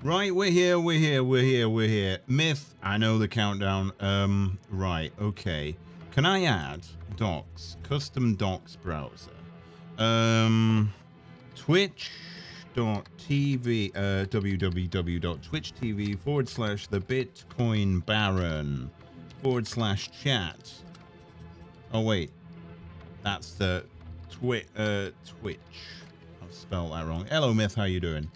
Right, we're here, we're here, we're here, we're here. Myth, I know the countdown. Right, okay. Can I add docs, custom docs browser? Twitch.tv, www.twitch.tv / the Bitcoin Baron / chat. Oh, wait. That's the Twitch. I've spelled that wrong. Hello, Myth, how you doing?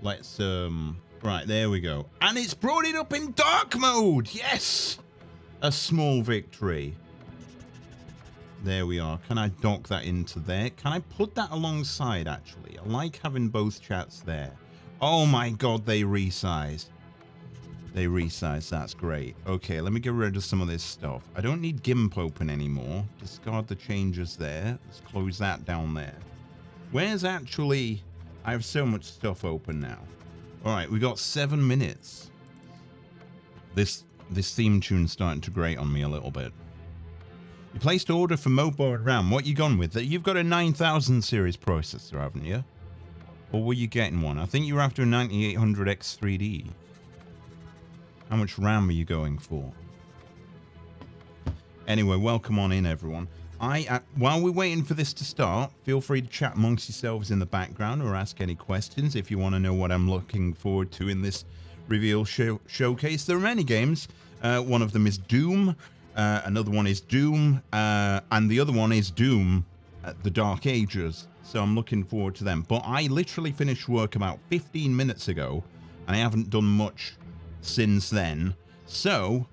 Let's, right, there we go. And it's brought it up in dark mode. Yes! A small victory. There we are. Can I dock that into there? Can I put that alongside, actually? I like having both chats there. Oh my god, they resized. They resized. That's great. Okay, let me get rid of some of this stuff. I don't need GIMP open anymore. Discard the changes there. Let's close that down there. Where's actually... I have so much stuff open now. All right, we got 7 minutes. This theme tune's starting to grate on me a little bit. You placed an order for mobile RAM. What you gone with? You've got a 9000 series processor, haven't you? Or were you getting one? I think you were after a 9800X3D. How much RAM are you going for? Anyway, welcome on in, everyone. While we're waiting for this to start, feel free to chat amongst yourselves in the background or ask any questions if you want to know what I'm looking forward to in this reveal showcase. There are many games. One of them is Doom. Another one is Doom. And the other one is Doom The Dark Ages. So I'm looking forward to them. But I literally finished work about 15 minutes ago, and I haven't done much since then. So...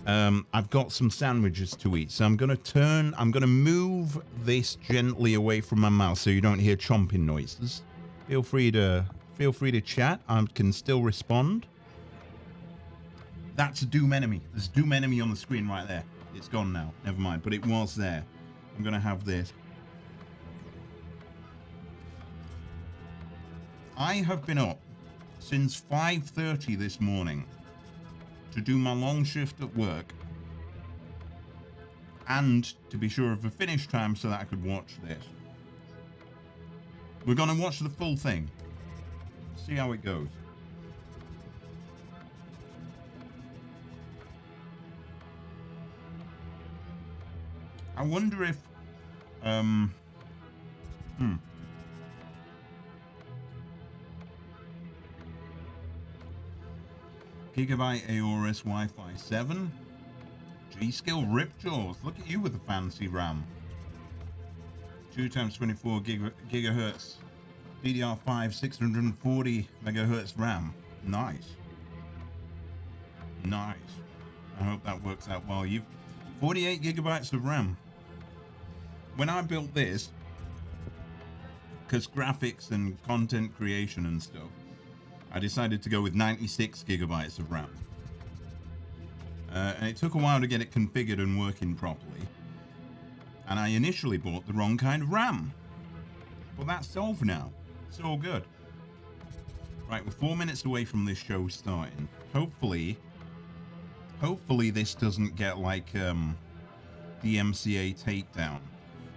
I've got some sandwiches to eat, so I'm going to move this gently away from my mouth so you don't hear chomping noises. Feel free to chat. I can still respond. That's a Doom enemy. There's a Doom enemy on the screen right there. It's gone now. Never mind, but it was there. I'm going to have this. I have been up since 5:30 this morning to do my long shift at work and to be sure of a finish time so that I could watch this. We're going to watch the full thing. See how it goes. I wonder if Gigabyte Aorus Wi-Fi 7. G-Skill Ripjaws. Look at you with the fancy RAM. 2 times 24 gigahertz. DDR5 640 megahertz RAM. Nice. Nice. I hope that works out well. You've 48 gigabytes of RAM. When I built this, because graphics and content creation and stuff, I decided to go with 96 gigabytes of RAM. And it took a while to get it configured and working properly. And I initially bought the wrong kind of RAM. But that's solved now. It's all good. Right, we're 4 minutes away from this show starting. Hopefully this doesn't get like DMCA takedown.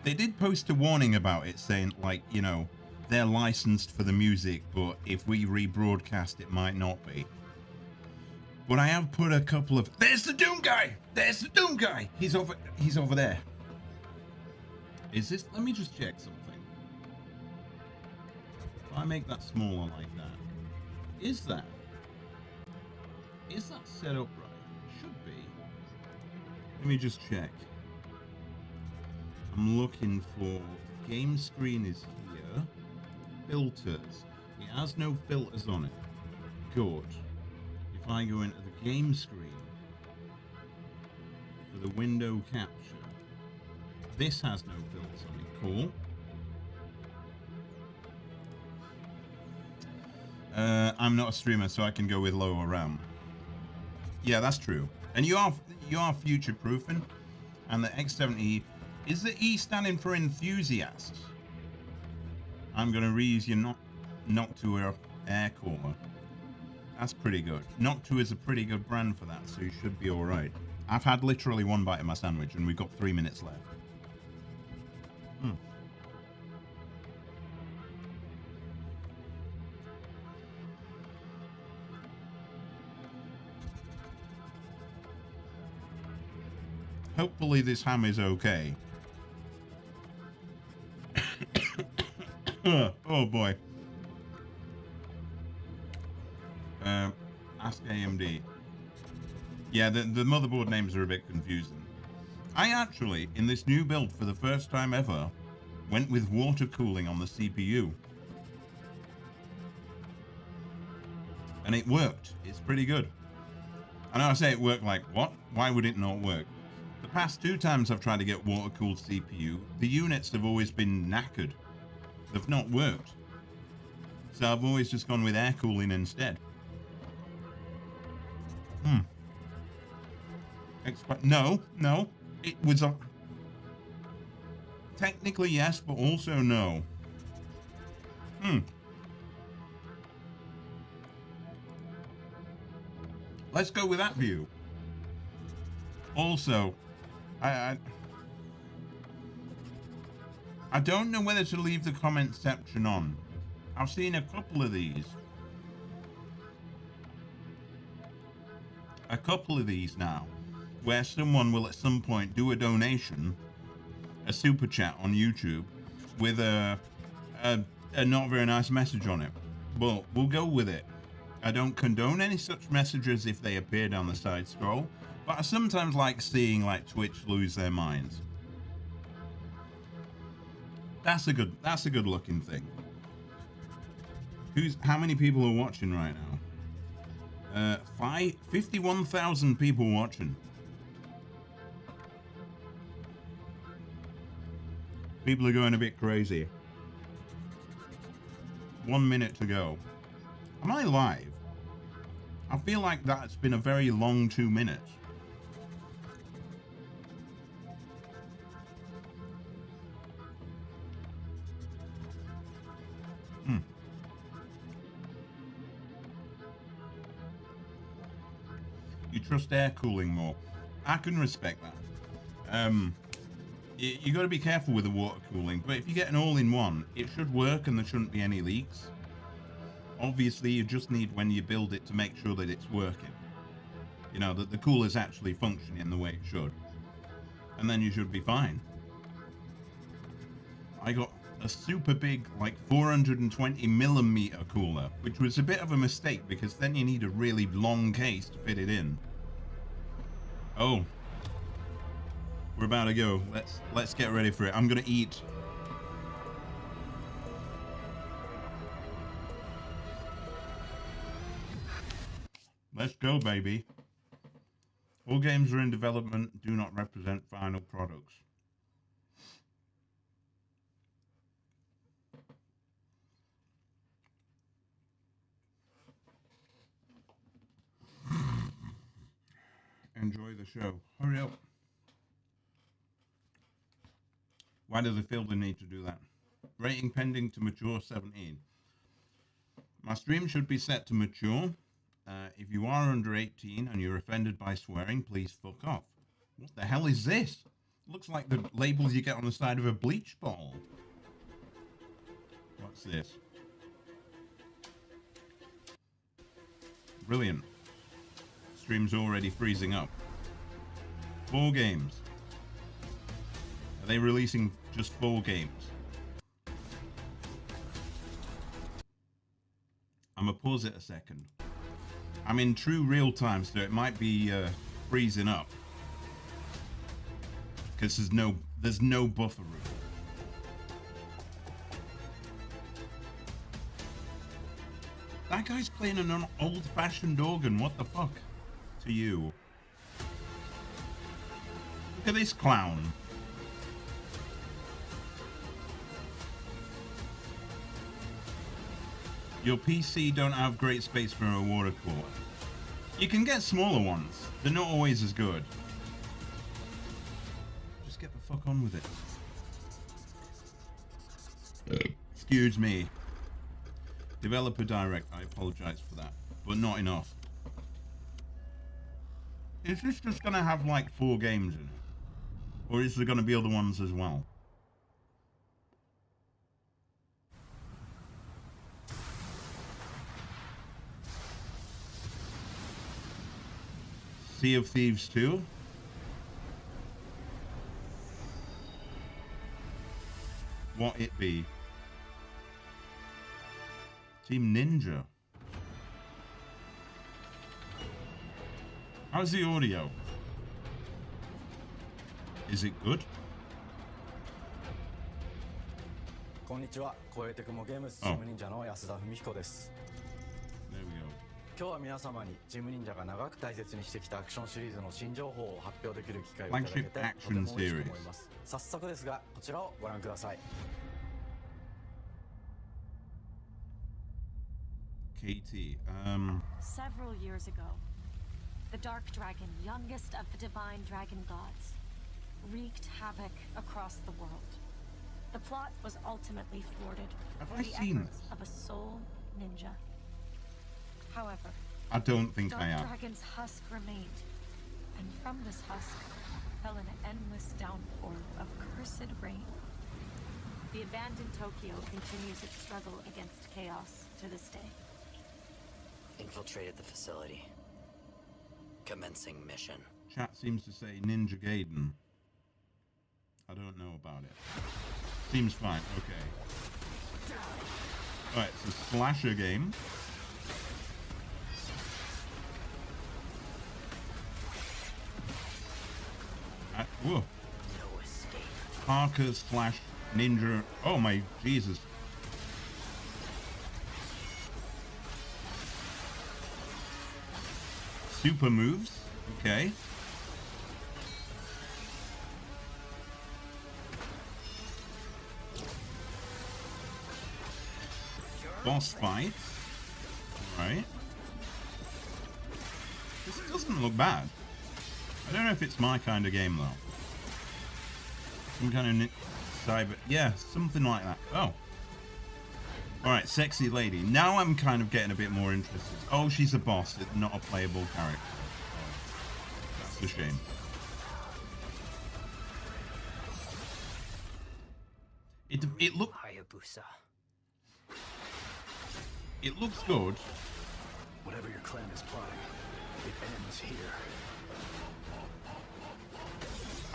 They did post a warning about it saying, like, you know, they're licensed for the music, but if we rebroadcast, it might not be. But I have put a couple of... There's the Doom guy! There's the Doom guy! He's over there. Is this... Let me just check something. If I make that smaller like that, is that set up right? It should be. Let me just check. I'm looking for... Game screen is here. Filters. It has no filters on it. Good. If I go into the game screen for the window capture, this has no filters on it. Cool. I'm not a streamer, so I can go with lower RAM. Yeah, that's true. And you are future proofing. And the X70 is the E standing for enthusiast. I'm gonna reuse your Noctua air cooler. That's pretty good. Noctua is a pretty good brand for that, so you should be all right. I've had literally one bite of my sandwich, and we've got 3 minutes left. Hopefully this ham is okay. Oh boy. Ask AMD. Yeah, the motherboard names are a bit confusing. I actually, in this new build for the first time ever, went with water cooling on the CPU. And it worked. It's pretty good. I know I say it worked like, what? Why would it not work? The past 2 times I've tried to get water-cooled CPU, the units have always been knackered. They've not worked. So I've always just gone with air cooling instead. No. It was technically yes, but also no. Let's go with that view. Also, I don't know whether to leave the comment section on. I've seen a couple of these. Now, where someone will at some point do a donation, a super chat on YouTube, with a not very nice message on it. But we'll go with it. I don't condone any such messages if they appear down the side scroll, but I sometimes like seeing like Twitch lose their minds. That's a good looking thing. How many people are watching right now? 51,000 people watching. People are going a bit crazy. 1 minute to go. Am I live? I feel like that's been a very long 2 minutes. You trust air cooling more. I can respect that. You got to be careful with the water cooling, but if you get an all-in-one, it should work and there shouldn't be any leaks. Obviously, you just need, when you build it, to make sure that it's working. You know, that the cooler's actually functioning the way it should. And then you should be fine. I got a super big, like 420mm cooler, which was a bit of a mistake because then you need a really long case to fit it in. Oh. We're about to go. Let's get ready for it. I'm gonna eat. Let's go, baby. All games are in development, do not represent final products. Enjoy the show. Hurry up. Why does it feel the need to do that? Rating pending to mature 17. My stream should be set to mature. If you are under 18 and you're offended by swearing, please fuck off. What the hell is this? Looks like the labels you get on the side of a bleach bottle. What's this? Brilliant. Stream's already freezing up. 4 games. Are they releasing just 4 games? I'm gonna pause it a second. I'm in true real time, so it might be freezing up. Because there's no buffer room. That guy's playing an old-fashioned organ. What the fuck? To you. Look at this clown. Your PC don't have great space for a water cooler. You can get smaller ones. They're not always as good. Just get the fuck on with it. Excuse me. Developer Direct, I apologize for that. But not enough. Is this just gonna have like 4 games in it? Or is there gonna be other ones as well? Sea of Thieves 2? what it be? Team Ninja. How's the audio? Is it good? こんにちは、超えてくもゲームスチーム忍者の安田文彦です。There we go. 今日は皆様にチーム忍者が長く大切にしてきたアクションシリーズの新情報を発表できる機会をいただけてとても嬉しく思います。早速ですが、こちらをご覧ください。KT, Several years ago, the Dark Dragon, youngest of the divine dragon gods, wreaked havoc across the world. The plot was ultimately thwarted Have by I the seen efforts of a soul ninja. However, I don't think Dark I am. Dragon's husk remained, and from this husk fell an endless downpour of cursed rain. The abandoned Tokyo continues its struggle against chaos to this day. Infiltrated the facility. Commencing mission. Chat seems to say Ninja Gaiden. I don't know about it. Seems fine, okay. Alright, it's a slasher game. Whoa. No escape. Parker slash Ninja. Oh my Jesus. Super moves. Okay. Boss fight. Alright. This doesn't look bad. I don't know if it's my kind of game though. Some kind of cyber. Yeah, something like that. Oh. Alright, sexy lady. Now I'm kind of getting a bit more interested. Oh, she's a boss. It's not a playable character. That's a shame. It look. Hayabusa. It looks good. Whatever your clan is plotting, it ends here.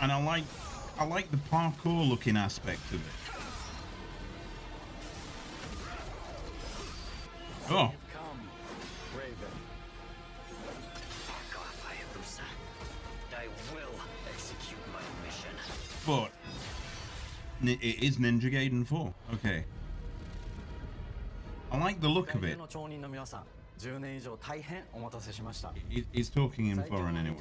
And I like the parkour looking aspect of it. Oh. Come, Raven. Fuck off, Hayabusa. I will execute my mission. But it is Ninja Gaiden 4. Okay. I like the look of it. 町人の皆さん、10年以上大変お待たせしました。 He's talking in foreign anyway.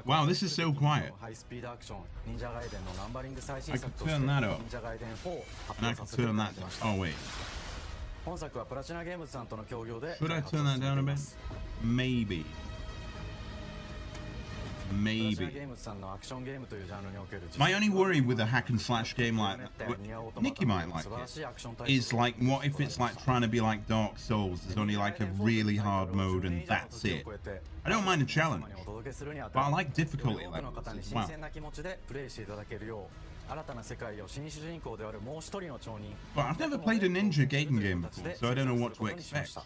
Wow, this is so quiet. ハイスピードアクション忍者ガイデンのナンバリング最 I 新 could 作として turn that up. 忍者ガイデン4 発 And I 表 could させてい turn ただ that きまし down. た。 Oh, wait. 本作はプラチナゲームズさんとの協業で Should I 開発 turn を that 進め down て a いま bit? す。 Maybe. プラチナ Maybe. ゲームズさんのアクションゲームというジャンルにおける My only worry with a hack and slash game like that, Nikki might like it, is like, what if it's like trying to be like Dark Souls? There's only like a really hard mode and that's it. I don't mind a challenge, but I like difficulty levels as well. 新たな世界を新主人公であるもう一人の町人 But I've never played a Ninja Gaiden game before, so I don't know what to expect.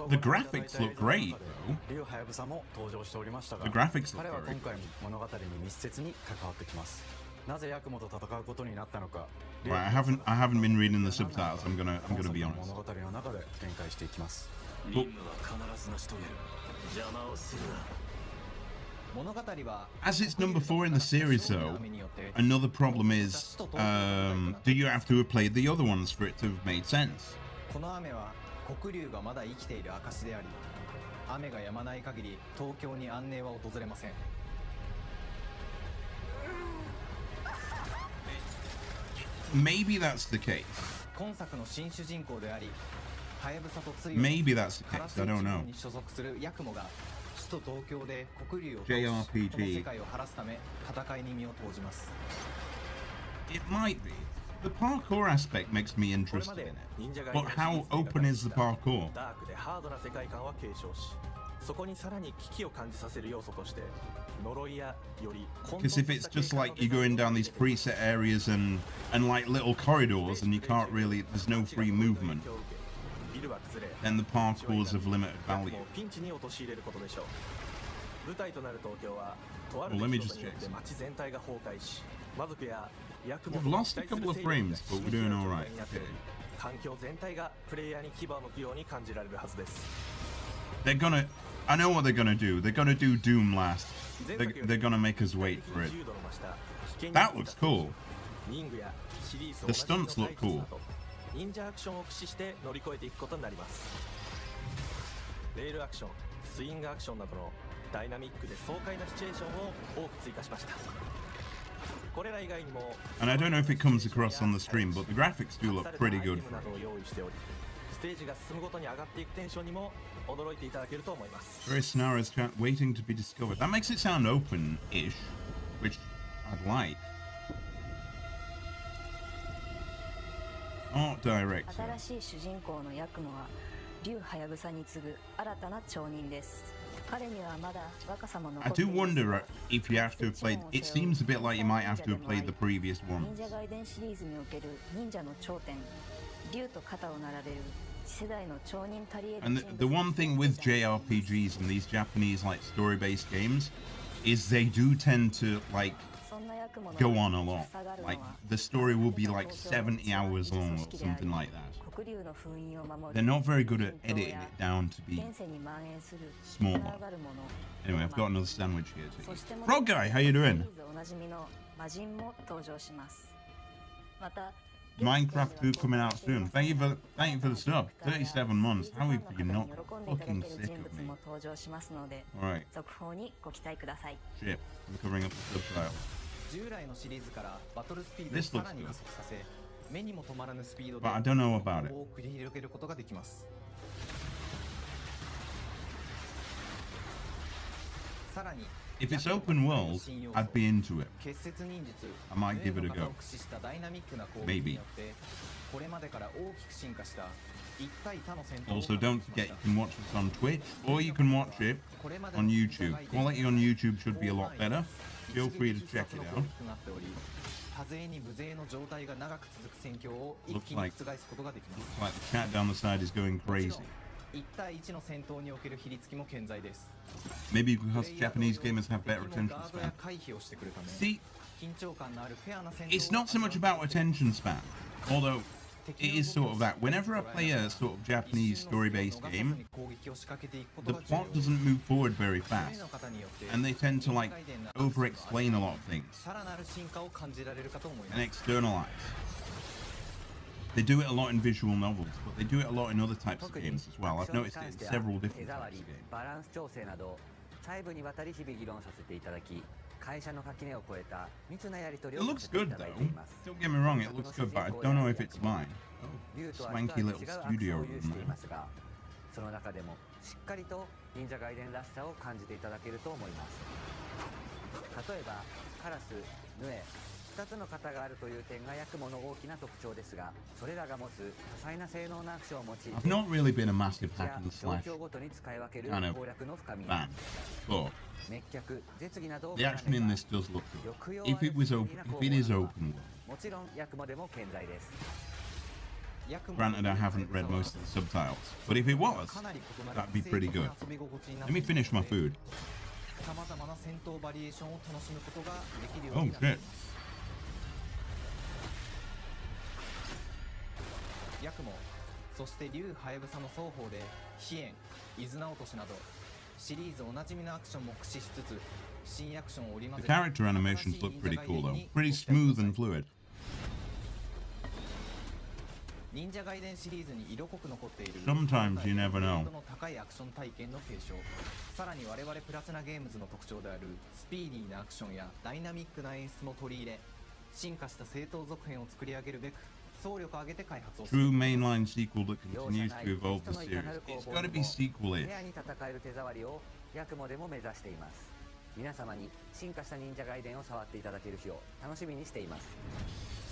The graphics look great, though. リュウハヤブサも登場しておりましたが The graphics look 彼は very 今回も物語に密接に関わってきますなぜヤクモと戦うことになったのか Right, I haven't been reading the subtitles. I'm gonna be honest. 物語の中で展開していきます But 必ず成し遂げる邪魔をするな as it's number 4 in the series, though, another problem is, do you have to have played the other ones for it to have made sense? この雨は黒龍がまだ生きている証であり、雨が止まない限り東京に安寧は訪れません。 Maybe that's the case. 今作の新主人公であり、ハヤブサとツイ Maybe that's the カラ case. ス I チ don't ーム know. に所属するヤクモが首都東京で黒龍を倒し JRPG この世界を晴らすため戦いに身を投じます。 It might be. The parkour aspect makes me interested in it. But how open is the parkour? ダークでハードな世界観は継承し、そこにさらに危機を感じさせる要素として呪いやより Because if it's just like you're going down these preset areas and like little corridors and you can't really, there's no free movement, then the parkour's of limited value. ピンチに陥れることでしょう。舞台となる東京はとある Well, let me 出来 just 事によって check. 街全体が崩壊し魔族やヤクモ We've と lost a 期待す couple る of 勢力 frames, が but we're 真 doing の all 状 right. 態になっており Okay. 環境全体がプレイヤーに牙を向くように感じられるはずです They're gonna. I know what they're gonna do. They're gonna do Doom last. They're gonna make us wait for it. That looks cool. The stunts look cool. 忍者アクションを駆使して乗り越えていくことになりますレールアクションスイングアクションなどのダイナミックで爽快なシチュエーションを多く追加しましたこれら以外にも And I don't know if it comes across on the stream, but the graphics do look pretty good アイテムなどを用意しておりステージが進むごとに上がっていくテンションにも驚いていただけると思います Various scenarios waiting to be discovered. That makes it sound open-ish, which I'd like. Art director. 新しい主人公のヤクモは竜ハヤブサに次ぐ新たな町人です。彼にはまだ若さも残 I ってい do ます wonder if you have to have played. It seems a bit like you might have to have played the previous 忍 ones. 者外伝シリーズにおける忍者の頂点竜と肩を並べる次世代の町人たり得る And 人物 the one thing with JRPGs and these Japanese like story-based games is they do tend to like そんなヤクモの go on a lot. 塞がるの Like は the story will be like 70 hours long or something like that. 黒竜の封印を守 They're る not very good at editing it down to be 現世に蔓延する small. つながるもの Anyway, I've got another sandwich here そ to し eat. ても Frog guy, how you doing? シリーズおなじみの魔人も登場しますまた Minecraft 2 coming out soon. Thank you for the sub. 37 months. How have you not fucking sick of me? も登場しますので Alright, 続報にご期待ください shit. I'm covering up the subtitle. 従来のシリーズからバトルスピード This を looks さらに加速させ目にも止まらぬスピード But I don't know about it. を繰り広げることができますさらに If it's open world, I'd be into it. 結節忍術 I might give it a ヌエの型 go. を駆使したダイナミックな攻撃によってこれまでから大きく進化した一対他の戦闘を Also, don't forget you can watch this on Twitch or you can watch it on YouTube. Quality on YouTube should be a lot better. Feel free to check it out. 多勢に無勢の状態が長く続く戦況を一気に覆すことができます Like the chat down the side is going もちろ crazy. ん1対1の戦闘における比率も健在です Maybe because Japanese gamers have better 敵も attention ガードや span. 回避をしてくるため See, 緊張感のあるフェアな戦闘 it's not so much about attention span, although it is sort of that. Whenever I play a sort of Japanese story-based game, the plot doesn't move forward very fast, and they tend to like over-explain a lot of things さらなる進化を感じられるかと思いま and す externalize. They do it a lot in visual novels, but they do it a lot in other types of games as well. I've noticed it in several different 手触 types り of games. バランス調整など細部にわたり日々議論させていただき会社の垣根を越えた密なやり取 It りをさ looks せてい good ただい though. ています Don't get me wrong, it looks good, but I don't know if it's mine. 竜とは Swanky 一 little 味違うアクショ studio ンを有してい room ますがその中でもしっかりと忍者ガイデンらしさを感じていただけると思います例えばカラス、ヌエ2つの型があるという点がヤクモの大きな特徴ですがそれらが持つ多彩な性能なアクションを用いて I've not really been a massive や hack and 状 slash 況ごとに使い分ける kind of 攻略の深み fan, but 滅却、絶技などを the action in this does look good. If it was open, if it is open world. もちろんヤクモでも健在です Granted, I haven't read most of the subtitles, but if it was, that'd be pretty good. Let me finish my food. さまざまな戦闘バリエーションを楽しむことができるよう Oh になってい shit. ますヤクモそして竜ハヤブサの双方で飛燕、伊豆直しなどシリーズおなじみのアクションも駆使しつつ新アクションを織り The 交ぜ character animations look pretty cool though. Pretty smooth and fluid. 忍者ガイデンシリーズに色濃く残っている Sometimes you never know. の高いアクション体験の継承さらに我々プラチナゲームズの特徴であるスピーディーなアクションやダイナミックな演出も取り入れ進化した正当続編を作り上げるべく総力を挙げて開発をする True mainline sequel that continues to evolve the series. It's gotta be sequel-ish. フェアに戦える手触りをヤクモでも目指しています皆様に進化した忍者ガイデンを触っていただける日を楽しみにしています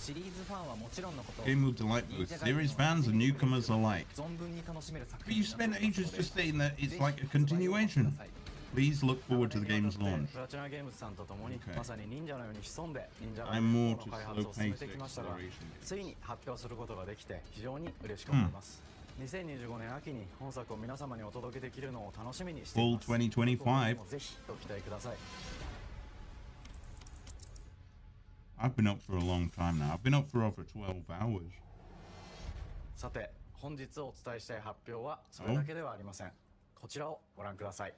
シリーズファンはもちろんのこと Game will delight both series fans and newcomers alike. 存分に楽しめる作 But 品 you spent ages just saying that it's like a continuation. Please look forward to the game's launch. プラチナゲームズさんと共に Okay. まさに忍者のように潜んで忍者ガイ I'm デン more の to 開発を進め slow-paced てきましたが exploration. ついに発表することができて非常に嬉しく思います、2025年秋に本作を皆様にお届けできるのを楽しみにしてい Fall ます。 2025. ぜひご期待ください。 I've been up for a long time now. I've been up for over 12 hours. さて、本日お伝えしたい発表はそれだけではありません。こちらをご覧ください。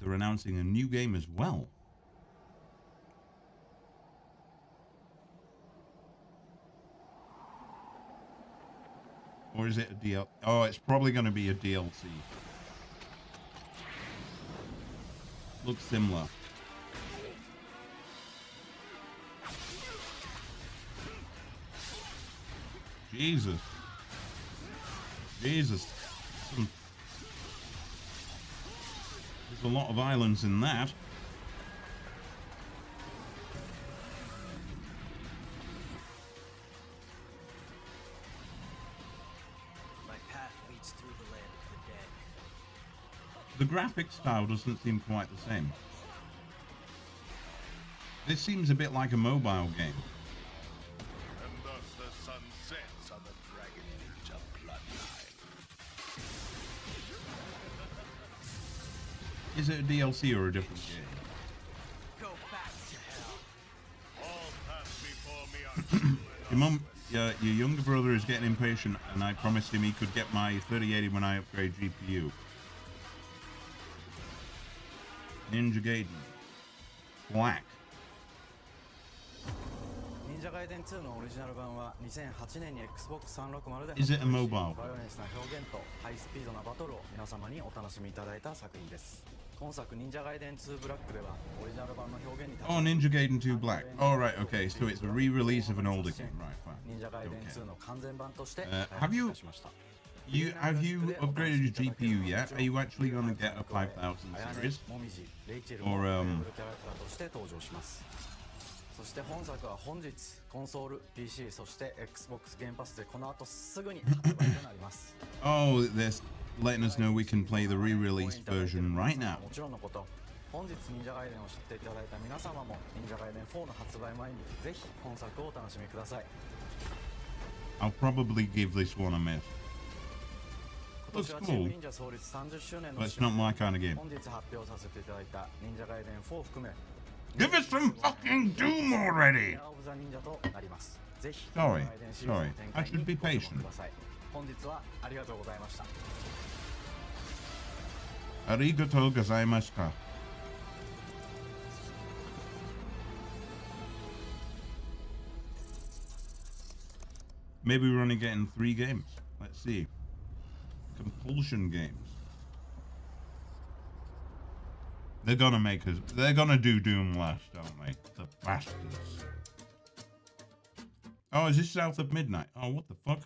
They're announcing a new game as well. Or is it a DL? Oh, it's probably going to be a DLC. Looks similar. Jesus. Jesus. There's a lot of islands in that. My path leads through the land of the dead. The graphic style doesn't seem quite the same. This seems a bit like a mobile game. And thus the sun sets on the Dragon Ninja bloodline. Is it a DLC or a different game? Go back to hell. All paths before me are true Your mum, your younger brother is getting impatient, and I promised him he could get my 3080 when I upgrade GPU. Ninja Gaiden. Black. 忍者ガイデン2のオリジナル版は2008年に Xbox 360で Is it a mobile? バイオレンスな表現とハイスピードなバトルを皆様にお楽しみいただいた作品です。今作忍者ガイデン2ブラックではオリジナル版の表現に Oh, Ninja Gaiden 2 Black. Oh, right, okay, so it's a re-release of an older game. Right, fine. 忍者ガイデン2の完全版として have you- 開発いたしました Have you upgraded your GPU yet? Are you actually going to get a 5000 series? もみじ、レイチェル Or, もプレイヤブルキャラクターとして登場します。そして本作は本日コンソール、PC、そして Xbox ゲームパスでこの後すぐに発売となります。 Oh, they're letting us know we can play the re-released version right now. もちろんのこと、本日忍者ガイデンを知っていただいた皆様も忍者ガイデン4の発売前にぜひ本作をお楽しみください。 I'll probably give this one a miss. 今年はチーム忍者創立30周年の But it's not my kind of game. 本日発表させていただいた忍者ガイデン4を含め Give us some fucking Doom already! オブザ忍者となります。ぜひ Sorry, 忍者ガイデンシリーズの sorry. 展 I 開 should に be ご注目 patient. ください。本日はありがとうございました。 Arigato gozaimasu ka. Maybe we're only getting 3 games. Let's see. Compulsion games. They're gonna do Doom last, aren't they? The bastards. Oh, is this South of Midnight? Oh, what the fuck?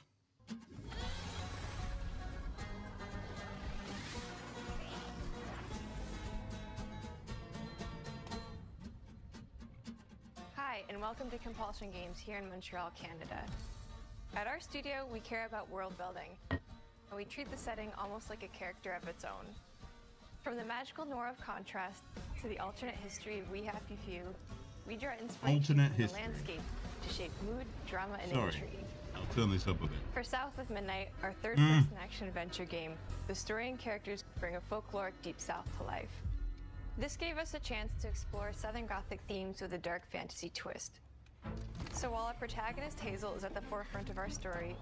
Hi, and welcome to Compulsion Games here in Montreal, Canada. At our studio, we care about world building, and we treat the setting almost like a character of its own. From the magical noir of Contrast to the alternate history of We Happy Few, we draw inspiration Alternate from history. the landscape to shape mood, drama, and Sorry. intrigue. I'll turn this up a bit. For South of Midnight, our third-person action-adventure game, the story and characters bring a folkloric Deep South to life. This gave us a chance to explore Southern Gothic themes with a dark fantasy twist. So while our protagonist Hazel is at the forefront of our story,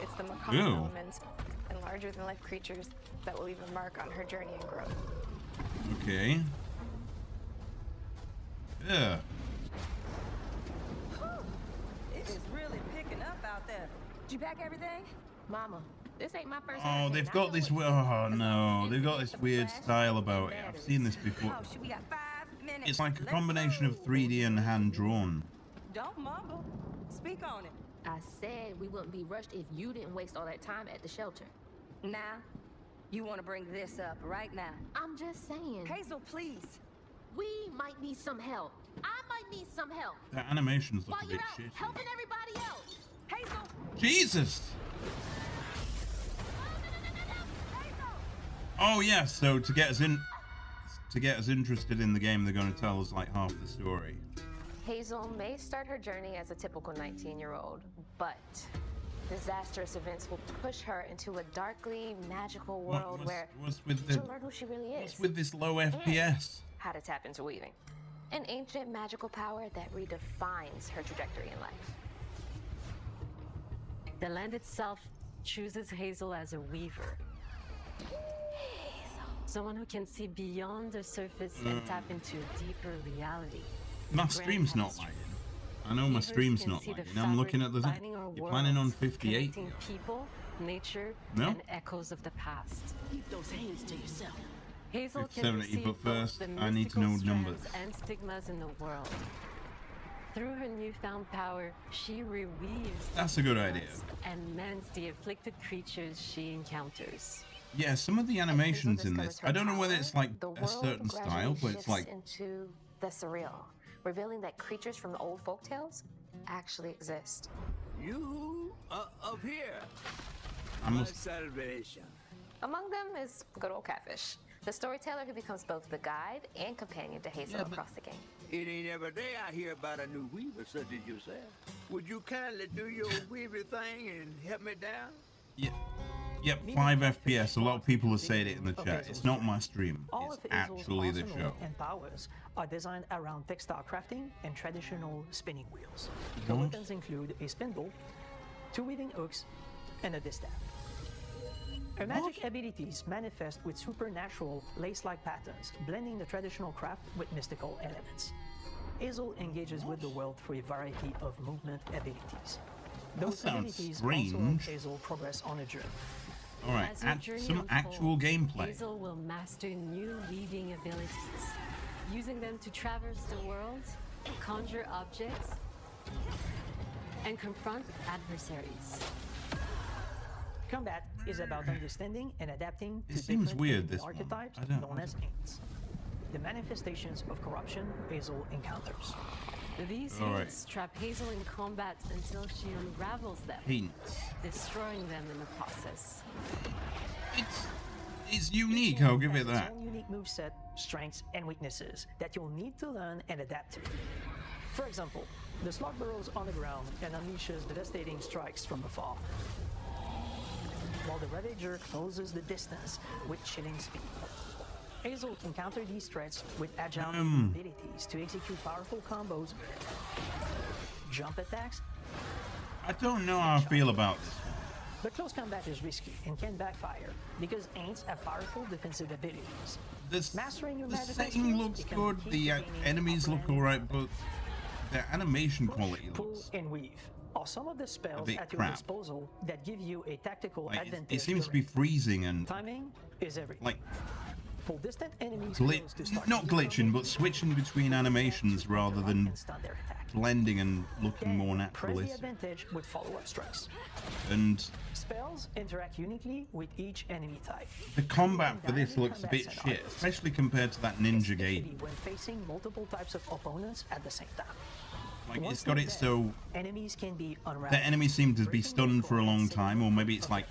it's the macabre Ew. elements and larger-than-life creatures that will leave a mark on her journey and growth. Okay. Yeah. It is really picking up out there. Did you pack everything? Mama, this ain't my first Oh, hurricane. they've I got know this. it. Oh no, they've got this weird style about it. I've seen this before. Oh, shit, we got 5 minutes. It's like a Let's combination go. of 3D and hand drawn. Don't mumble. Speak on it. I said we wouldn't be rushed if you didn't waste all that time at the shelter. Now, you want to bring this up right now. I'm just saying. Hazel, please. We might need some help. I might need some help. The animations look While a you're bit out shitty. helping everybody else. Hazel! Jesus! Oh yeah, so to get us interested in the game, they're going to tell us like half the story. Hazel may start her journey as a typical 19-year-old, but Disastrous events will push her into a darkly magical world where what's with she'll learn who she really is. what's with this low FPS? How to tap into weaving. An ancient magical power that redefines her trajectory in life. The land itself chooses Hazel as a weaver. Someone who can see beyond the surface and tap into a deeper reality. My stream's not lagging. I know my stream's not lagging. I'm looking at the thing. You're planning on 58. Connecting people, nature, No? and echoes of the past. Keep those hands to yourself. Hazel can 70, perceive but both first, the I need to know mystical numbers. strands and stigmas in the world. Through her newfound power, she reweaves That's a good stigmas idea. and mends the afflicted creatures she encounters. Yeah, some of the animations in this, I don't know whether it's like The a world certain gradually style, but it's shifts like, into the surreal, revealing that creatures from the old folktales actually exist. You up here. I must. Salvation. Among them is good old Catfish, the storyteller who becomes both the guide and companion to Hazel across the game. It ain't every day I hear about a new weaver such as yourself. Would you kindly do your weaver thing and help me down? Yeah. Yep, 5 FPS. A lot of people have said it in the chat. It's not my stream. All It's of Hazel's actually the arsenal show. and powers are designed around textile crafting and traditional spinning wheels. The weapons include a spindle, 2 weaving hooks, and a distaff. Her magic abilities manifest with supernatural lace-like patterns, blending the traditional craft with mystical elements. Hazel engages with the world through a variety of movement abilities. Those sounds abilities also help strange. Hazel progress on a journey. Alright, As your journey some actual unfolds, gameplay. Hazel will master new weaving abilities, using them to traverse the world, conjure objects, and confront adversaries. Combat is about understanding and adapting to It seems different weird, enemy this one. archetypes I don't- known as Aints. The manifestations of corruption Hazel encounters. These All right. hints trap Hazel in combat until she unravels them, Hints. destroying them in the process. It's unique, I'll give it Its that. own unique moveset, strengths, and weaknesses that you'll need to learn and adapt to. For example, the slug burrows on the ground and unleashes devastating strikes from afar, while the Ravager closes the distance with chilling speed. Hazel can counter these threats with agile abilities to execute powerful combos, jump attacks. I don't know how I feel about this. But close combat is risky and can backfire because Aints have powerful defensive abilities. Mastering your The magical setting skills looks becomes good, key the to gaining enemies look upper hand. alright, but the animation quality Pull looks... and weave are some of the spells bit at your crap. disposal that give you a tactical Like, advantage. it seems to be freezing and Timing is everything. like Pull distant enemies close to start not glitching, but switching between animations rather than and stun their attack. blending and looking more Press the naturalistic. advantage with follow-up strikes. And Spells interact uniquely with each enemy type. the combat for this looks a bit shit, especially compared to that Ninja game. When facing multiple types of opponents at the same time. Like, Once it's got they're it dead, so enemies can be unraveled. the enemies seem to be stunned for a long time, or maybe it's like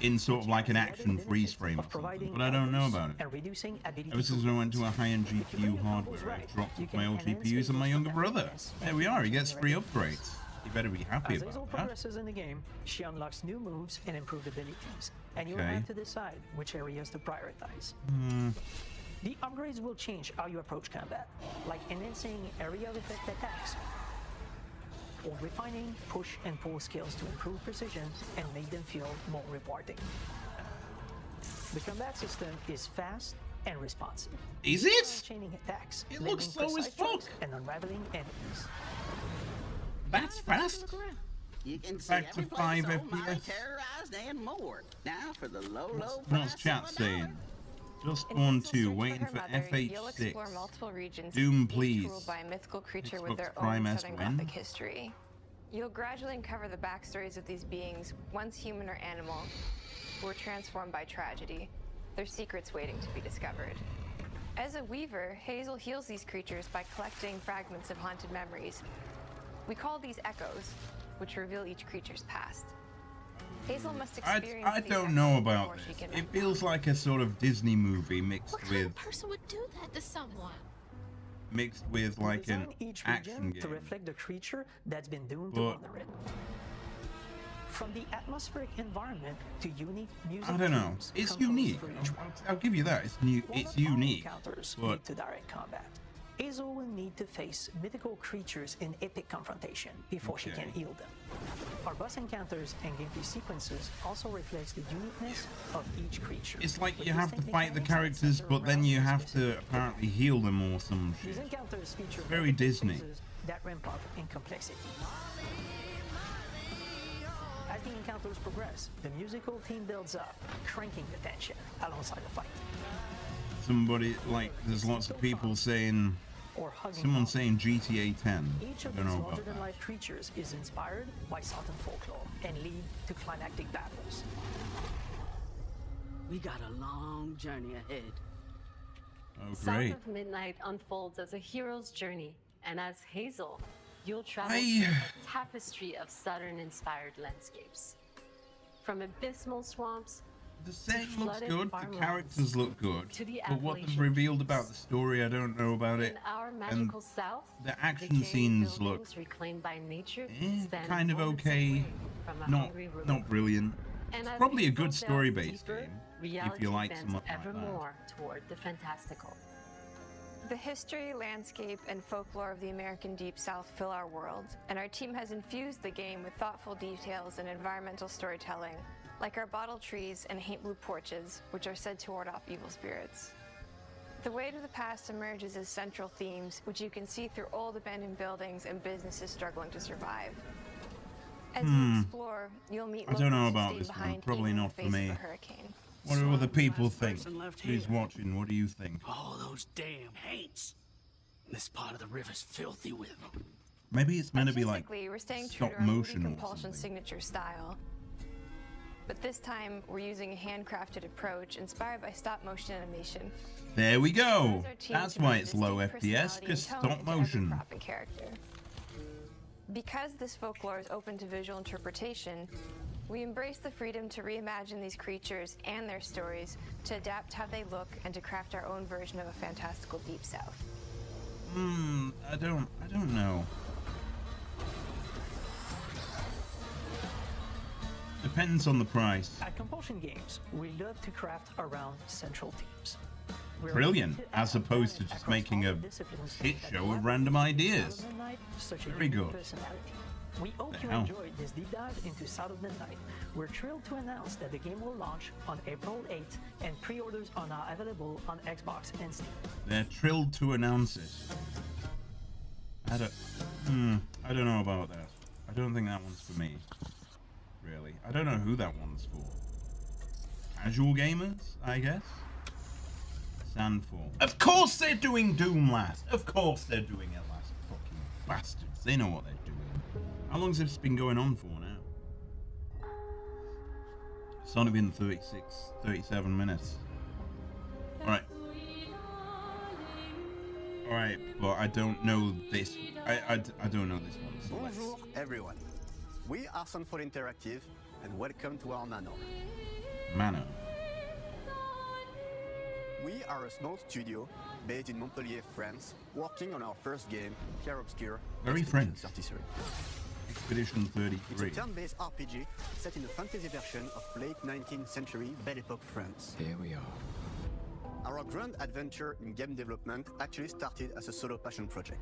in sort of like an action freeze frame or something, but I don't know about it. And reducing ability Ever since I went to a high-end GPU hardware, I dropped off my old GPUs and my younger brother. There we are, he gets free upgrades. You better be happy As Hazel about that. progresses in the game, she unlocks new moves and improved abilities, and you'll Okay. have to decide which areas to prioritize. The upgrades will change how you approach combat, like enhancing area effect attacks, or refining push and pull skills to improve precision and make them feel more rewarding. The combat system is fast and responsive. Is it? Chaining attacks, It looks landing slow as precise strikes, fuck. and unraveling enemies. That's fast. You can see Back to every 5 place on my FPS. terrorized and more. Now for the low What's price chat of $1. saying? Just In Spawn Hazel's 2, search waiting her for mother, You'll explore FH6. multiple regions, Doom, each please. ruled by a mythical creature with Xbox their Prime own S Southern when? Gothic history. You'll gradually uncover the backstories of these beings, once human or animal, who were transformed by tragedy, their secrets waiting to be discovered. As a weaver, Hazel heals these creatures by collecting fragments of haunted memories. We call these echoes, which reveal each creature's past. Hazel must experience I these don't echoes know before about she this. can It feels like a sort of Disney movie mixed with person would do that to someone? like an Design each action region to game. reflect the creature that's been doomed to But wander it. From the atmospheric environment to unique music. I don't know. themes It's composed unique. for each I'll give you that. It's new. While It's not all unique. encounters But lead to direct combat. Azo will need to face mythical creatures in epic confrontation before she can heal them. Our boss encounters and gameplay sequences also reflects the uniqueness of each creature. it's like with you have to distinct fight the mechanics that characters, center but then around you the have specific to apparently heal them or some These shit. encounters feature Very multiple Disney. phases that ramp up in complexity. As the encounters progress, the musical theme builds up, cranking the tension alongside the fight. Somebody like there's lots of people saying. Or hugging Someone's saying GTA 10. Each I of don't these know about that. larger-than-life creatures is inspired by Southern folklore and lead to climactic battles. We got a long journey ahead. Oh, South great. of Midnight unfolds as a hero's journey, and as Hazel, you'll travel I- through a tapestry of Southern-inspired landscapes. From abysmal swamps, The setting looks flooded good, the farmlands, characters look good, to the but what they've Appalachian revealed about the story, I don't know about it. in our And magical South, the action decaying scenes look buildings reclaimed by nature stand kind of moments okay, away from a not hungry river. not brilliant. And It's as probably a Hazel good delves story-based deeper, game if reality you like bends something like ever that. more toward the fantastical. The history, landscape, and folklore of the American Deep South fill our world, and our team has infused the game with thoughtful details and environmental storytelling, like our bottle trees and haint blue porches, which are said to ward off evil spirits. The Way to the Past emerges as central themes, which you can see through old abandoned buildings and businesses struggling to survive. As you explore, you'll meet I don't know locals who about stayed this one. behind Probably even in not the for face of me. a hurricane. What do other people last think? person left Who's here. watching? What do you think? All those damn hates. This part of the river's filthy with them. Maybe it's meant to be like Artistically, we're staying true stop to our movie motion or compulsion something. signature style. But this time, we're using a handcrafted approach inspired by stop motion animation. There we go. Allows our team That's to why bring it's a low distinct FPS, personality because and tone stop into every motion. prop and character. Because this folklore is open to visual interpretation, we embrace the freedom to reimagine these creatures and their stories, to adapt how they look, and to craft our own version of a fantastical Deep South. I don't know. Depends on the price. At Compulsion Games, we love to craft around central themes. We're Brilliant, ready to as add opposed to across just making all a disciplines shit that show love of random ideas. South of Midnight, such a Very unique good. personality. We hope The you hell? enjoyed this deep dive into South of Midnight. We're thrilled to announce that the game will launch on April 8th, and pre-orders are now available on Xbox and Steam. They're thrilled to announce it. I don't know about that. I don't think that one's for me. Really. I don't know who that one's for. Casual gamers, I guess? Sandfall. Of course they're doing Doom last. Of course they're doing it last. Fucking bastards. They know what they're doing. How long's this been going on for now? It's only been 37 minutes. Alright. Alright, but I don't know this. I don't know this one. So let's- Bonjour everyone. We are Sunfall Interactive and welcome to our manor. Manor. We are a small studio based in Montpellier, France, working on our first game, Clair Obscur. Very Expedition French. 33. Expedition It's a 33. turn-based RPG set in a fantasy version of late 19th century Belle Epoque France. Here we are. Our grand adventure in game development actually started as a solo passion project.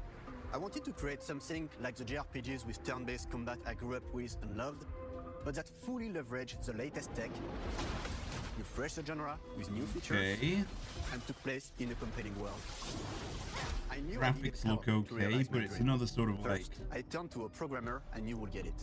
I wanted to create something like the JRPGs with turn-based combat I grew up with and loved, but that fully leveraged the latest tech, refreshed the genre with new features, Okay. and took place in a compelling world. I knew I needed Graphics help look to okay, realize my but it's dream. another sort of like. First, I turned to a programmer I knew would get it.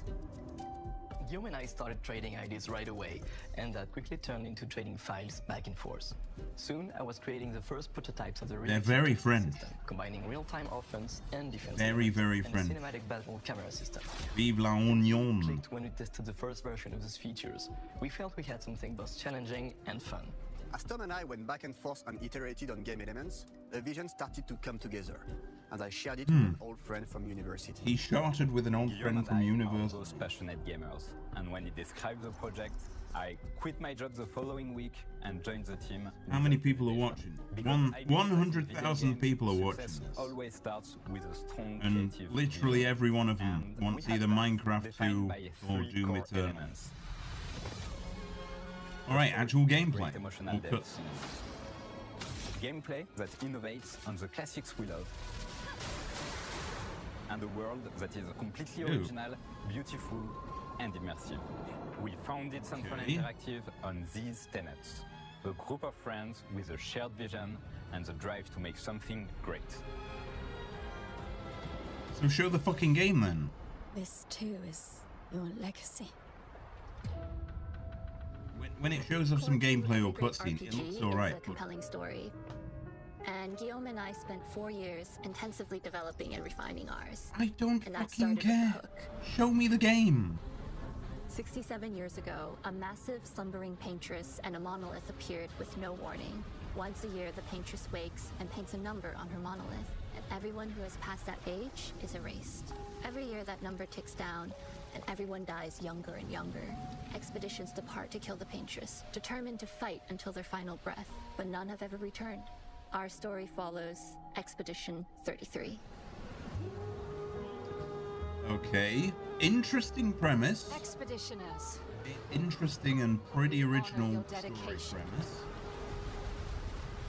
Guillaume and I started trading ideas right away, and that quickly turned into trading files back and forth. Soon, I was creating the first prototypes of the They're very realistic French. system, combining real-time offense and defense. Very, very and a French. cinematic battle camera system. Vive la Union. Clicked when we tested the first version of these features. We felt we had something both challenging and fun. As Tom and I went back and forth and iterated on game elements, a vision started to come together. and I shared it with an old friend from university. He started with an old friend from university. Those passionate gamers, and when he described the project, I quit my job the following week and joined the team. How many people are watching? 100,000 people are watching this. Always starts with a strong And creative literally vision, every one of them and wants we had either that Minecraft 2 defined by or three Doom core Eternal. elements. Alright, actual gameplay. Great emotional Or depth. cutscenes. Gameplay that innovates on the classics we love. And a world that is completely Ew. original, beautiful, and immersive. We founded Central Okay. Interactive on these tenets. A group of friends with a shared vision and the drive to make something great. So show the fucking game then. This too is your legacy. When it shows up some gameplay or Great cutscene, it RPG, looks alright. It's a compelling story. And Guillaume and I spent 4 years intensively developing and refining ours. I don't And that fucking started with care. the hook. Show me the game. 67 years ago, a massive slumbering paintress and a monolith appeared with no warning. Once a year, the paintress wakes and paints a number on her monolith, and everyone who has passed that age is erased. Every year, that number ticks down, and everyone dies younger and younger. Expeditions depart to kill the paintress, determined to fight until their final breath, but none have ever returned. Our story follows Expedition 33. Okay. Interesting premise. Expeditioners. Interesting and pretty original your story dedication. premise.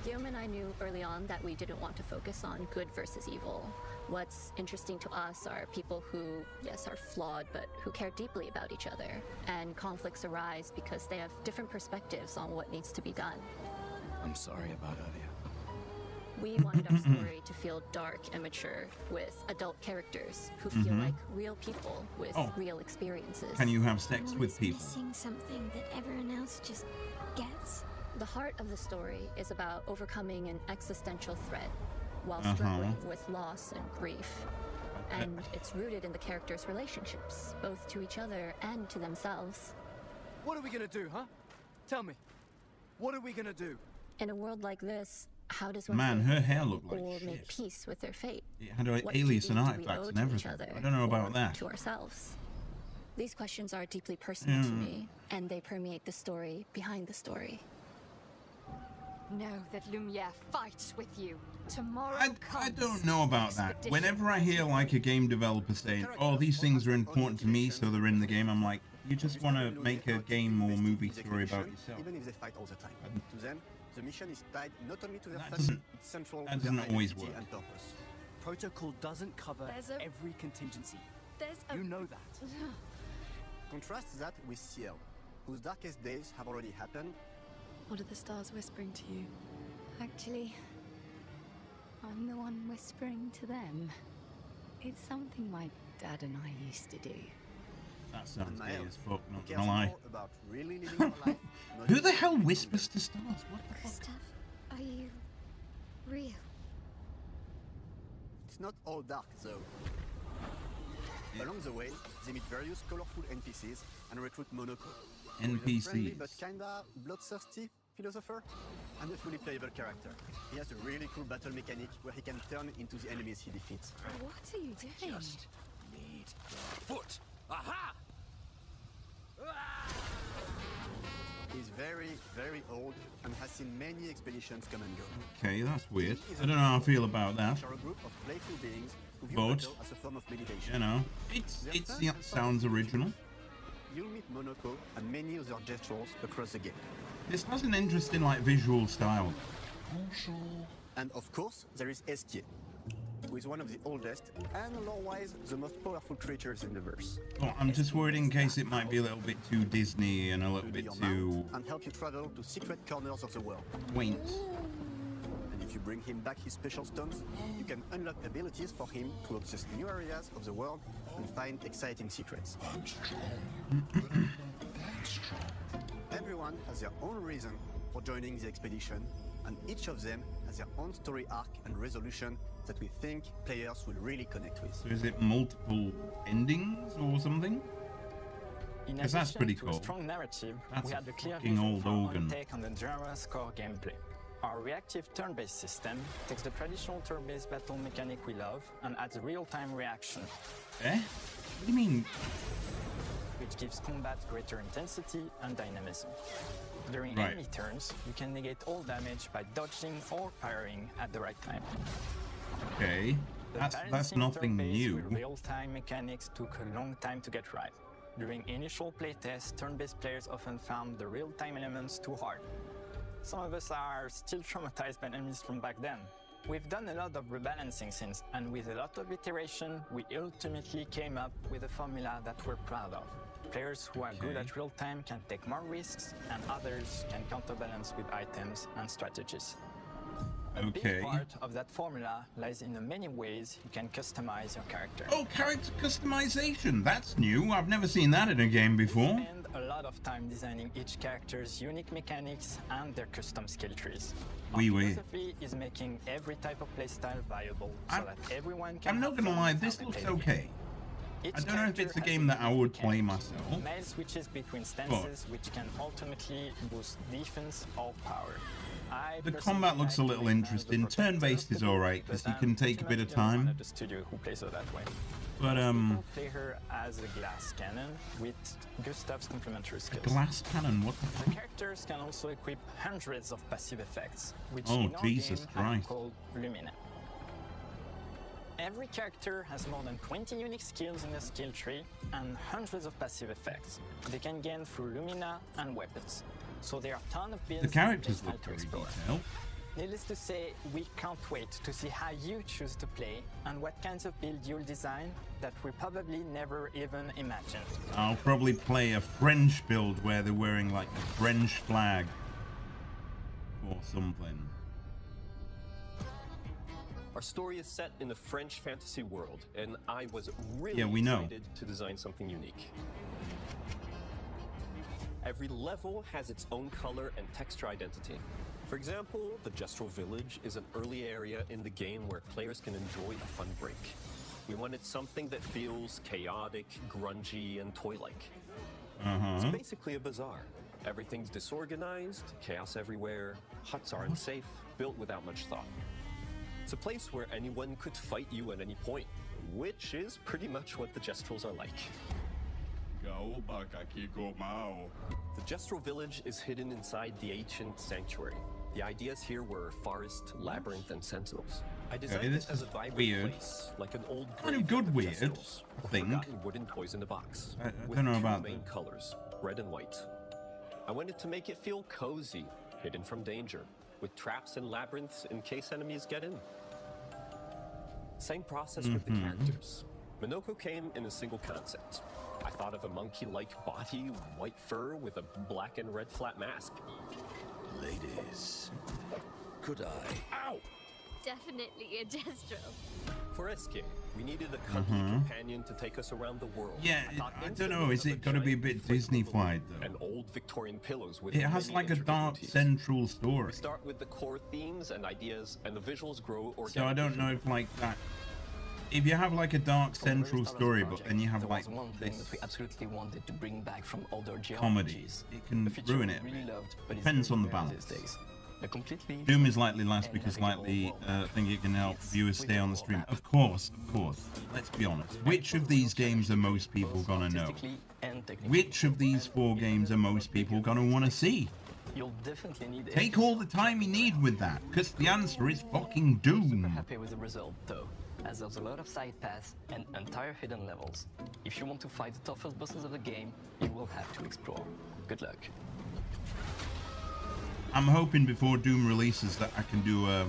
Guillaume and I knew early on that we didn't want to focus on good versus evil. What's interesting to us are people who, yes, are flawed, but who care deeply about each other. And conflicts arise because they have different perspectives on what needs to be done. I'm sorry about earlier. We wanted our story to feel dark and mature, with adult characters who feel like real people with Oh. real experiences. Can you have sex with people? Missing something that everyone else just gets. The heart of the story is about overcoming an existential threat while Uh-huh. struggling with loss and grief. And it's rooted in the characters' relationships, both to each other and to themselves. What are we gonna do, huh? Tell me. What are we gonna do? In a world like this, how does one Man, save her a hair friend looked like or shit. make peace with their fate? It had What alias and duty do we artifacts owe and to each everything. other, I don't know about or that. to ourselves. These questions are deeply personal to me, and they permeate the story behind the story. Know that Lumiere fights with you. Tomorrow I comes. don't know about that. Whenever I hear like a game developer saying, "Oh, these things are important to me, so they're in the game," I'm like, you just want to make a game or movie story about yourself. Even if they fight all the time. To them, the mission is tied not only to their That family, doesn't- it's central that to their doesn't always identity work. and purpose. Protocol doesn't cover There's a- every contingency. There's a... You know that. Contrast that with Ciel, whose darkest days have already happened. What are the stars whispering to you? Actually, I'm the one whispering to them. It's something my dad and I used to do. That sounds gay Mael, as fuck, who not cares gonna lie. more about really living your life. not Who just the hell whispers to stars? What the fuck? Gustav, are you real? It's not all dark, though. Along the way, they meet various colorful NPCs and recruit Monoko. who is a friendly NPCs. but kinda bloodthirsty philosopher and a fully playable character. He has a really cool battle mechanic where he can turn into the enemies he defeats. What are you doing? Just need your foot. Aha! He's very, very old and has seen many expeditions come and go. Okay, that's weird. I don't know how I feel about that. Which are a group of playful beings who view But, battle as a form of meditation. you know, it sounds original. You'll meet Monoko and many other gestures across the game. This has an interesting like visual style. And of course, there is Esquier, who is one of the oldest and lore-wise the most powerful creatures in the verse. Well, I'm just worried in case it might be a little bit too Disney and a little He'll be bit your too mount and help you travel to secret corners of the world. quaint. And if you bring him back his special stones, you can unlock abilities for him to access new areas of the world and find exciting secrets. Everyone has their own reason for joining the expedition, and each of them has their own story arc and resolution that we think players will really connect with. So is it multiple endings or something? In Because that's addition pretty to cool. a strong narrative, That's we a had a clear fucking vision old for our own organ. take on the genre's core gameplay. Our reactive turn-based system takes the traditional turn-based battle mechanic we love and adds a real-time reaction. Eh? What do you mean? Which gives combat greater intensity and dynamism. During Right. enemy turns, you can negate all damage by dodging or parrying at the right time. Okay. That's Balancing nothing turn-based new. with real-time mechanics took a long time to get right. During initial playtests, turn-based players often found the real-time elements too hard. Some of us are still traumatized by enemies from back then. We've done a lot of rebalancing since, and with a lot of iteration, we ultimately came up with a formula that we're proud of. Players who are good at real-time can take more risks, and others can counterbalance with items and strategies. A big part of that formula lies in the many ways you can customize your character. Oh, character customization. That's new. I've never seen that in a game before. We spend a lot of time designing each character's unique mechanics and their custom skill trees. Our philosophy is making every type of playstyle viable so that everyone can. I'm not gonna lie, this looks okay. I don't know if it's a game that I would play myself. Mail switches between stances, which can ultimately boost defense or power. The combat looks a little interesting. Turn-based is alright, because you can take a bit of time. The studio who plays her that way. But, People play her as a glass cannon with Gustav's complementary skills. glass cannon, what the The fuck? characters can also equip hundreds of passive effects, which Oh, in our Jesus game are Christ. called Lumina. Every character has more than 20 unique skills in the skill tree and hundreds of passive effects they can gain through Lumina and weapons. So there are a ton of builds The characters and look to very explore. detailed. Needless to say, we can't wait to see how you choose to play and what kinds of build you'll design that we probably never even imagined. I'll probably play a French build where they're wearing like the French flag or something. Our story is set in the French fantasy world, and I was really Yeah, we know. excited to design something unique. Every level has its own color and texture identity. For example, the Gestrel Village is an early area in the game where players can enjoy a fun break. We wanted something that feels chaotic, grungy, and toy-like. It's basically a bazaar. Everything's disorganized, chaos everywhere, huts are unsafe, built without much thought. It's a place where anyone could fight you at any point, which is pretty much what the Gestrels are like. The Gestrel Village is hidden inside the ancient sanctuary. The ideas here were forest, labyrinth, and sentinels. I designed this it as a is vibrant weird. place, like an old Kind of graveyard good of weird, Gestrels, I or think. forgotten wooden toys in a box. I with don't know two about main that. colors, red and white. I wanted to make it feel cozy, hidden from danger, with traps and labyrinths in case enemies get in. Same process with the characters. Minoko came in a single concept. I thought of a monkey-like body, white fur with a black and red flat mask. Ladies, could I? Ow! Definitely a Gestrel. For Eske, we needed a cuddly companion to take us around the world. Yeah, thought I don't instantly know, is of it gotta be a giant bit inflatable Disney-fied balloon though? and old Victorian pillows with It has many like a intricate dark motifs. central story. We start with the core themes and ideas, and the visuals grow organically. So I don't know if like that. If you have like a dark central story, but then you have There like was one thing this that we absolutely wanted to bring back from older comedy, JRPGs. it can A feature ruin we it. a really bit. loved, but it's Depends very on the rare balance. these days. A completely Doom is likely last because likely think it can help viewers stay on the stream. Of course. Let's be honest. Which of these games are most people gonna know? Which of these 4 games are most people gonna want to see? You'll definitely need Take all the time you need with that, because the answer is fucking Doom. happy with the result though, as there's a lot of side paths and entire hidden levels. If you want to fight the toughest bosses of the game, you will have to explore. Good luck. I'm hoping before Doom releases that I can do a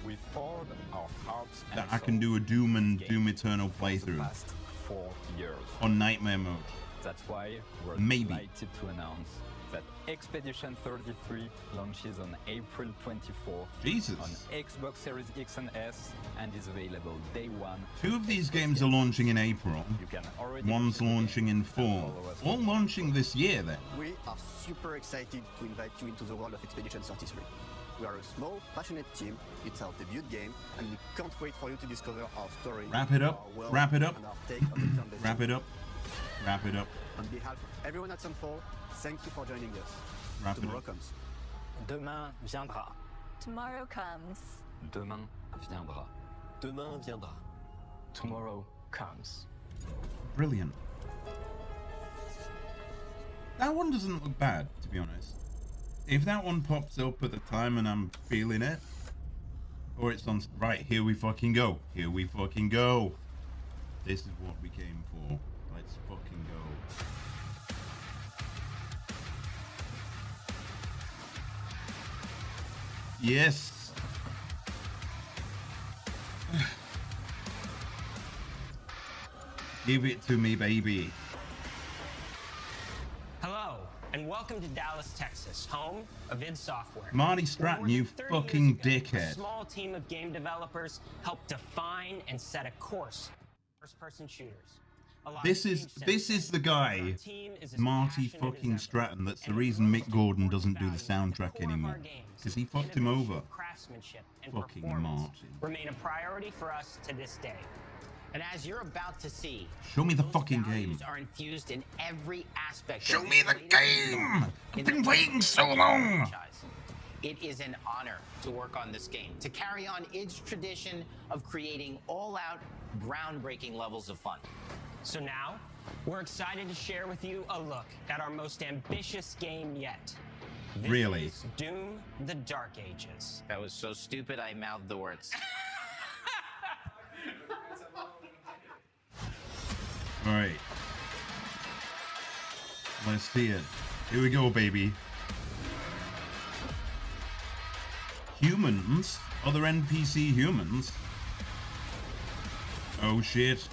We've poured our hearts and that I can do a Doom and Doom Eternal for the playthrough past 4 years. on Nightmare mode. That's why we're Maybe. delighted to announce that Expedition 33 launches on April 24th Jesus. on Xbox Series X and S and is available day 1. 2 of these games are launching in April. You can already One's launching in fall. All launching this year then. We are super excited to invite you into the world of Expedition 33. We are a small, passionate team. It's our debut game, and we can't wait for you to discover our story. Wrap it up. our world, Wrap it up. and our take on the turn-based Wrap it up. Wrap it up. On behalf of everyone at Sunfall, thank you for joining us. Wrap it Tomorrow up. comes. Demain viendra. Tomorrow comes. Demain viendra. Demain viendra. Tomorrow comes. Brilliant. That one doesn't look bad, to be honest. If that one pops up at the time and I'm feeling it, or it's on... Right, here we fucking go. Here we fucking go. This is what we came for. Let's fucking go. Yes. Give it to me, baby. Hello, and welcome to Dallas, Texas, home of id Software. Marty Stratton, you fucking dickhead. A small team of game developers helped define and set a course for first-person shooters. This is the guy, Marty fucking Stratton. That's the reason Mick Gordon doesn't do the soundtrack anymore, because he fucked him over. Fucking Marty. Remain a priority for us to this day. And as you're about to see, show me the fucking game. Are infused in every aspect. Show me the game. I've been waiting so long. It is an honor to work on this game, to carry on id's tradition of creating all-out, groundbreaking levels of fun. So now, we're excited to share with you a look at our most ambitious game yet. This really? Is Doom: The Dark Ages. That was so stupid I mouthed the words. All right. Let's see it. Here we go, baby. Humans? Other NPC humans? Oh shit.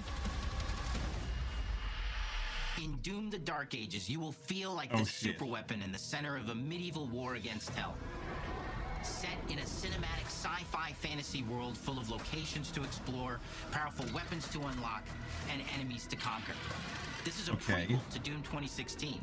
In Doom: The Dark Ages, you will feel like the superweapon in the center of a medieval war against hell. Set in a cinematic sci-fi fantasy world full of locations to explore, powerful weapons to unlock, and enemies to conquer. This is a prequel to Doom 2016,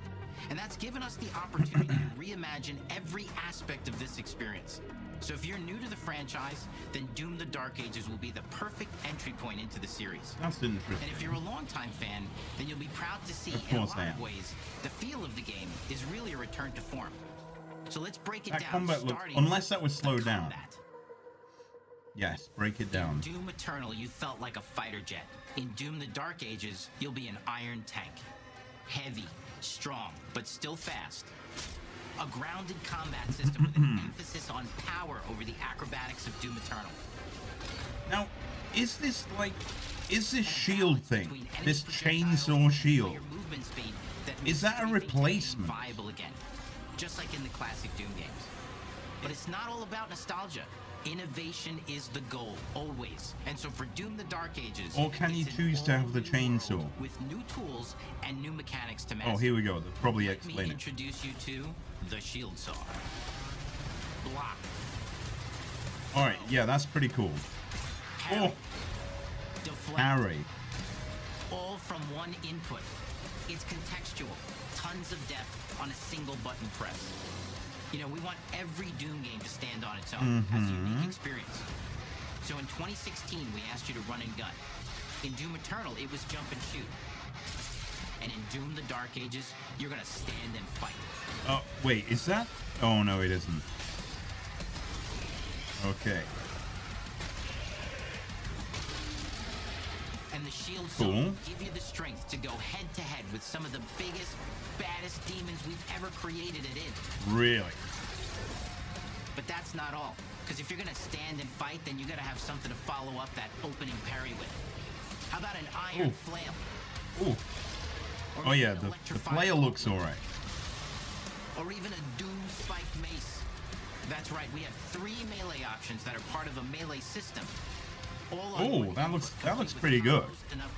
and that's given us the opportunity to reimagine every aspect of this experience. So if you're new to the franchise, then Doom: The Dark Ages will be the perfect entry point into the series. That's interesting. And if you're a longtime fan, then you'll be proud to see in a lot of ways, the feel of the game is really a return to form. So let's break it down. Combat looks, unless that was slowed down. Yes, break it down. In Doom Eternal, you felt like a fighter jet. In Doom: The Dark Ages, you'll be an iron tank. Heavy, strong, but still fast. A grounded combat system with an emphasis on power over the acrobatics of Doom Eternal. Now, is this shield thing, this chainsaw shield, is that a replacement? Viable again, just like in the classic Doom games. But it's not all about nostalgia. Innovation is the goal, always. And so for Doom: The Dark Ages... Or can you choose to have the chainsaw? With new tools and new mechanics to master. Oh, here we go. They'll probably explain it. Let me introduce you to the Shield Saw. Block. Alright, yeah, that's pretty cool. Parry. Parry. All from one input. It's contextual. Tons of depth on a single button press. You know, we want every Doom game to stand on its own, as a unique experience. So in 2016, we asked you to run and gun. In Doom Eternal, it was jump and shoot. And in Doom: The Dark Ages, you're gonna stand and fight. Oh, wait, is that? Oh, no, it isn't. Okay. And the Shield Saw will give you the strength to go head-to-head with some of the biggest, baddest demons we've ever created at id. Really? But that's not all. Because if you're gonna stand and fight, then you gotta have something to follow up that opening parry with. How about an iron flail? Ooh. Oh yeah, the flail looks alright. Or even a Doom spiked mace. That's right, we have 3 melee options that are part of a melee system. Oh, that looks pretty good.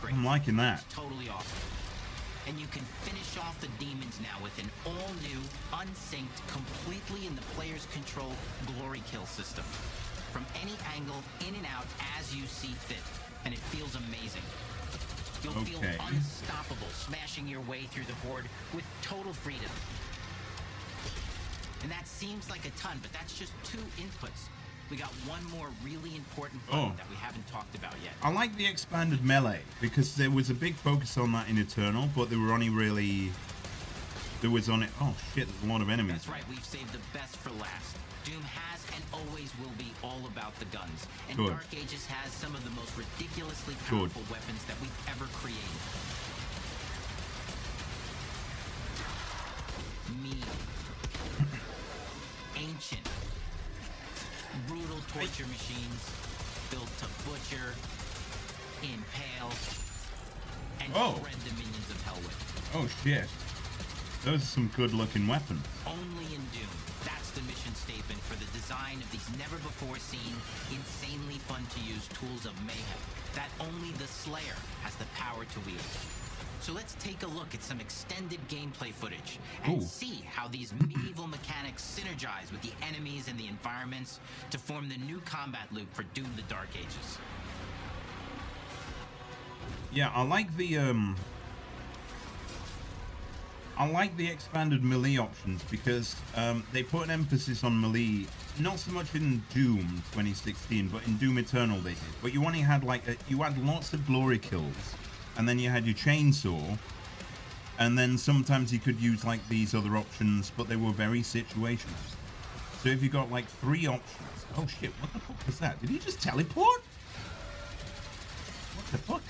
I'm liking that. Totally awesome. And you can finish off the demons now with an all-new, unsynced, completely in the player's control glory kill system. From any angle, in and out, as you see fit. And it feels amazing. You'll feel unstoppable, smashing your way through the horde with total freedom. And that seems like a ton, but that's just 2 inputs. We got one more really important button that we haven't talked about yet. I like the expanded melee, because there was a big focus on that in Eternal, but they were only really there was on it. Oh shit, there's a lot of enemies. That's right, we've saved the best for last. Doom has and always will be all about the guns. And Good. Dark Ages has some of the most ridiculously Good. powerful weapons that we've ever created. Mean. Ancient. Brutal torture machines built to butcher, impale, and shred the minions of hell with. Oh shit. Those are some good looking weapons. Only in Doom. That's the mission statement for the design of these never-before-seen, insanely fun-to-use tools of mayhem that only the Slayer has the power to wield. So let's take a look at some extended gameplay footage and see how these medieval mechanics synergize with the enemies and the environments to form the new combat loop for Doom: The Dark Ages. Yeah, I like the expanded melee options because they put an emphasis on melee, not so much in Doom 2016, but in Doom Eternal they did. But you only had you had lots of glory kills, and then you had your chainsaw, and then sometimes you could use like these other options, but they were very situational. So if you got like 3 options, oh shit, what the fuck was that? Did he just teleport? What the fuck?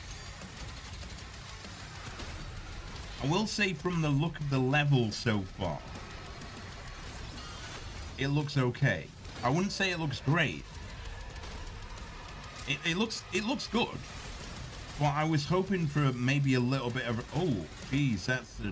I will say from the look of the level so far, it looks okay. I wouldn't say it looks great. It looks good. Well, I was hoping for maybe a little bit of. Oh, geez, that's the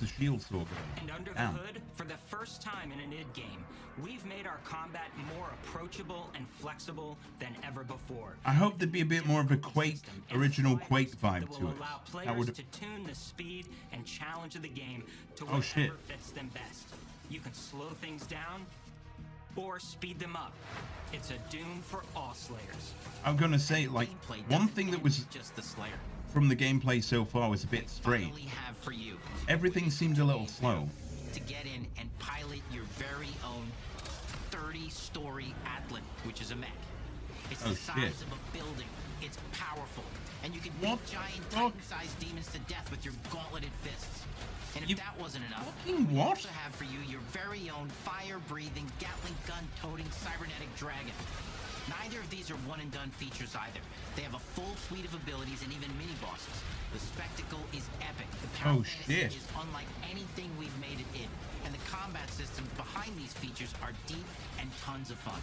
shield sword. And under the hood, for the first time in an id game, we've made our combat more approachable and flexible than ever before. I hope there'd be a bit more of a Quake, original Quake vibe to it. Allow players to tune the speed and challenge of the game to whatever fits them best. You can slow things down or speed them up. It's a Doom for all Slayers. I'm gonna say, like, one thing that was just the Slayer from the gameplay so far was a bit strange. Everything seemed a little slow. To get in and pilot your very own 30-story Atlan, which is a mech. It's the size of a building. It's powerful, and you can beat giant Titan-sized demons to death with your gauntleted fists. And if that wasn't enough, we also have for you your very own fire-breathing, Gatling gun-toting cybernetic dragon. Neither of these are one-and-done features either. They have a full suite of abilities and even mini-bosses. The spectacle is epic. The power fantasy is unlike anything we've made it in. And the combat systems behind these features are deep and tons of fun.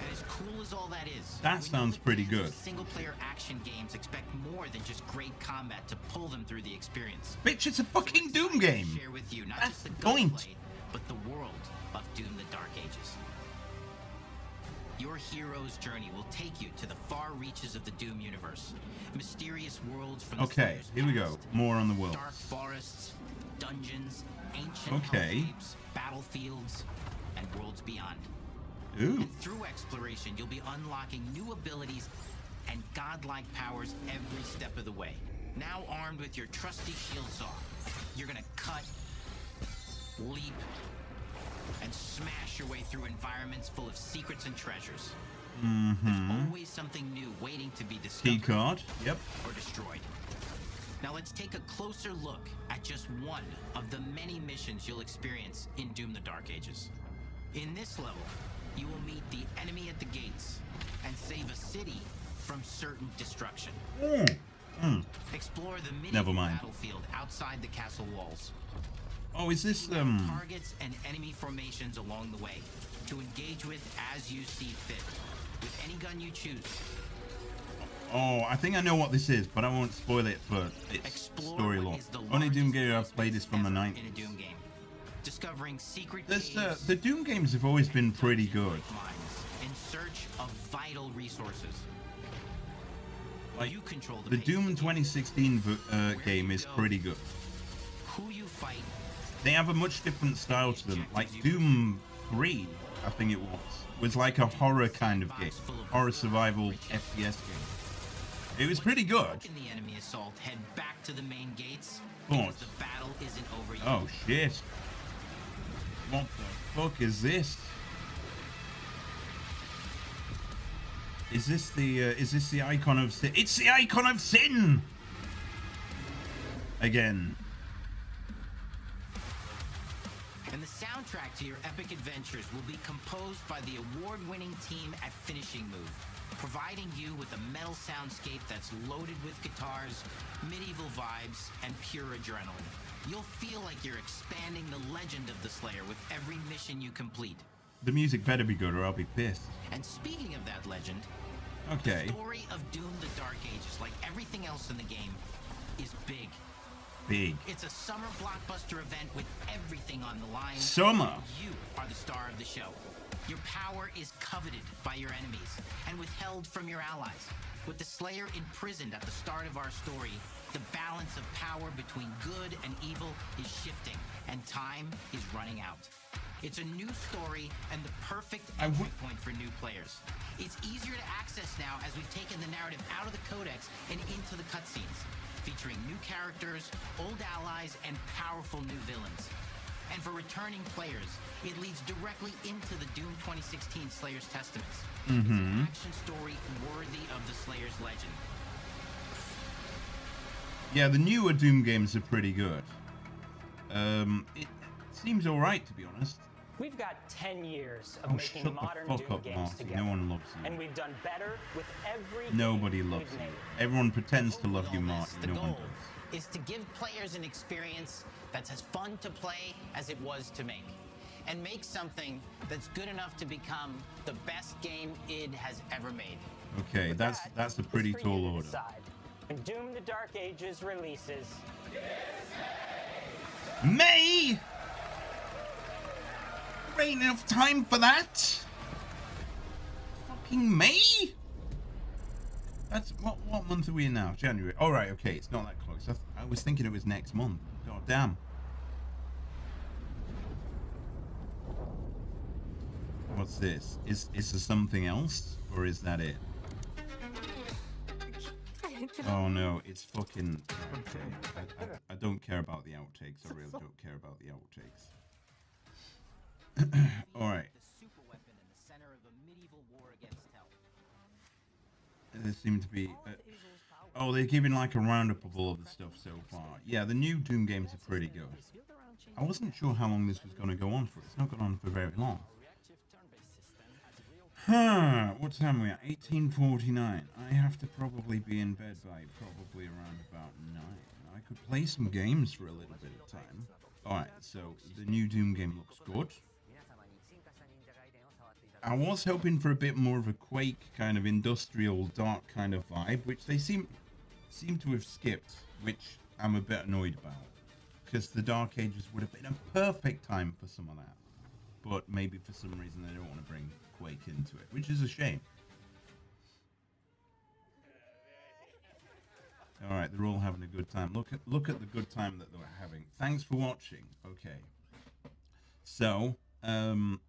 And as cool as all that is, that sounds pretty good. Single-player action games expect more than just great combat to pull them through the experience. Bitch, it's a fucking Doom game. Share with you not just the gunplay, but the world of Doom: The Dark Ages. Your hero's journey will take you to the far reaches of the Doom universe. Mysterious worlds from the Slayer's here we go. More on the world. Dark forests, dungeons, ancient hellscapes, battlefields, and worlds beyond. Ooh. And through exploration, you'll be unlocking new abilities and godlike powers every step of the way. Now armed with your trusty shield saw, you're gonna cut, leap, and smash your way through environments full of secrets and treasures. There's always something new waiting to be discovered. Key card. Yep. Or destroyed. Now let's take a closer look at just one of the many missions you'll experience in Doom: The Dark Ages. In this level, you will meet the enemy at the gates and save a city from certain destruction. Explore the medieval battlefield outside the castle walls. Oh, is this targets and enemy formations along the way to engage with as you see fit, with any gun you choose. Oh, I think I know what this is, but I won't spoil it for its story lore. Only Doom game I've played is from the 90s. In a Doom game. Discovering secret the Doom games have always been pretty good. In search of vital resources. Like, You control the Doom 2016 game is pretty good. Who you fight. They have a much different style to them. Like Doom 3, I think it was like a horror kind of game, horror survival FPS game. It was pretty good. In the enemy assault, head back to the main gates. Oh. Because the battle isn't over yet. Oh shit! What the fuck is this? Is this the icon of sin? It's the icon of sin! Again. And the soundtrack to your epic adventures will be composed by the award-winning team at Finishing Move, providing you with a metal soundscape that's loaded with guitars, medieval vibes, and pure adrenaline. You'll feel like you're expanding the legend of the Slayer with every mission you complete. The music better be good or I'll be pissed. And speaking of that legend, okay. The story of Doom the Dark Ages, like everything else in the game, is big. Big. It's a summer blockbuster event with everything on the line. Summer. You are the star of the show. Your power is coveted by your enemies and withheld from your allies. With the Slayer imprisoned at the start of our story, the balance of power between good and evil is shifting, and time is running out. It's a new story and the perfect entry point for new players. It's easier to access now as we've taken the narrative out of the codex and into the cutscenes, featuring new characters, old allies, and powerful new villains. And for returning players, it leads directly into the Doom 2016 Slayer's Testaments. It's an action story worthy of the Slayer's legend. Yeah, the newer Doom games are pretty good. It seems alright, to be honest. We've got 10 years of making shut modern the fuck Doom up, games Marty. together. No one loves you. And we've done better with every Nobody game loves we've you. made. Everyone pretends to love you, Marty. The No one goal does. is to give players an experience that's as fun to play as it was to make, and make something that's good enough to become the best game id has ever made. Okay, that's a pretty It's for you tall to order. decide. When Doom the Dark Ages releases, May! There ain't enough time for that! Fucking May? That's what month are we in now? January. Alright, okay, it's not that close. I was thinking it was next month. God damn. What's this? Is there something else? Or is that it? Oh no, it's fucking... Okay. I don't care about the outtakes. I really don't care about the outtakes. Alright. There seem to be... oh, they're giving like a roundup of all of the stuff so far. Yeah, the new Doom games are pretty good. I wasn't sure how long this was going to go on for. It's not gone on for very long. Huh, what time are we at? 18:49. I have to probably be in bed by probably around about 9. I could play some games for a little bit of time. Alright, so the new Doom game looks good. I was hoping for a bit more of a Quake kind of industrial dark kind of vibe, which they seem to have skipped, which I'm a bit annoyed about. Because the Dark Ages would have been a perfect time for some of that. But maybe for some reason they don't want to bring Quake into it, which is a shame. Alright, they're all having a good time. Look at the good time that they're having. Thanks for watching. Okay. So,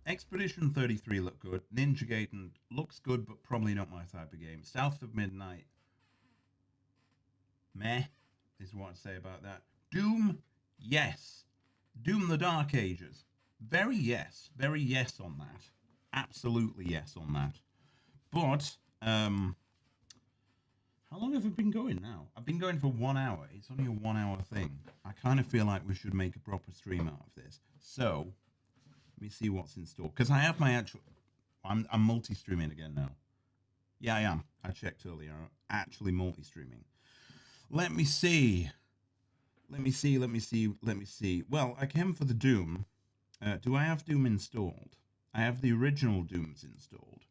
Expedition 33 looked good. Ninja Gaiden looks good, but probably not my type of game. South of Midnight, meh, is what I'd say about that. Doom, yes. Doom the Dark Ages, very yes on that. Absolutely yes on that. But, how long have we been going now? I've been going for 1 hour. It's only a 1 hour thing. I kind of feel like we should make a proper stream out of this. So, let me see what's in store. Because I have my actual... I'm multi-streaming again now. Yeah, I am. I checked earlier. I'm actually multi-streaming. Let me see. Let me see. Well, I came for the Doom. Do I have Doom installed? I have the original Dooms installed.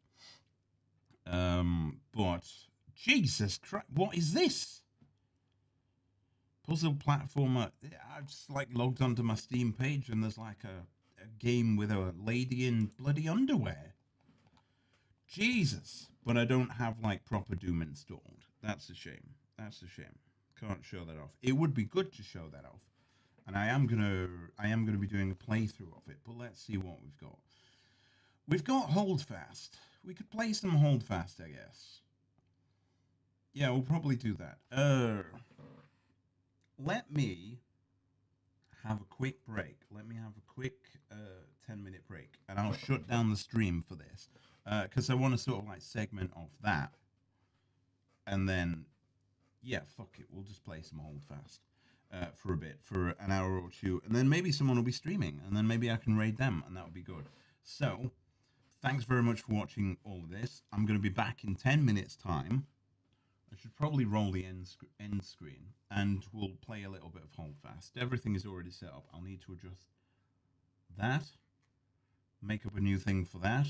But... Jesus Christ, what is this? Puzzle platformer. I just like logged onto my Steam page and there's like a game with a lady in bloody underwear. Jesus. But I don't have like proper Doom installed. That's a shame. That's a shame. Can't show that off. It would be good to show that off. And I am gonna be doing a playthrough of it, but let's see what we've got. We've got Holdfast. We could play some Holdfast, I guess. Yeah, we'll probably do that. Let me have a quick break. Let me have a quick 10-minute break. And I'll shut down the stream for this. Because I want to sort of like segment off that. And then, yeah, fuck it. We'll just play some Holdfast. for a bit, for an hour or two, and then maybe someone will be streaming, and then maybe I can raid them, and that would be good. So, thanks very much for watching all of this. I'm going to be back in 10 minutes' time. I should probably roll the end screen, and we'll play a little bit of Holdfast. Everything is already set up. I'll need to adjust that, make up a new thing for that,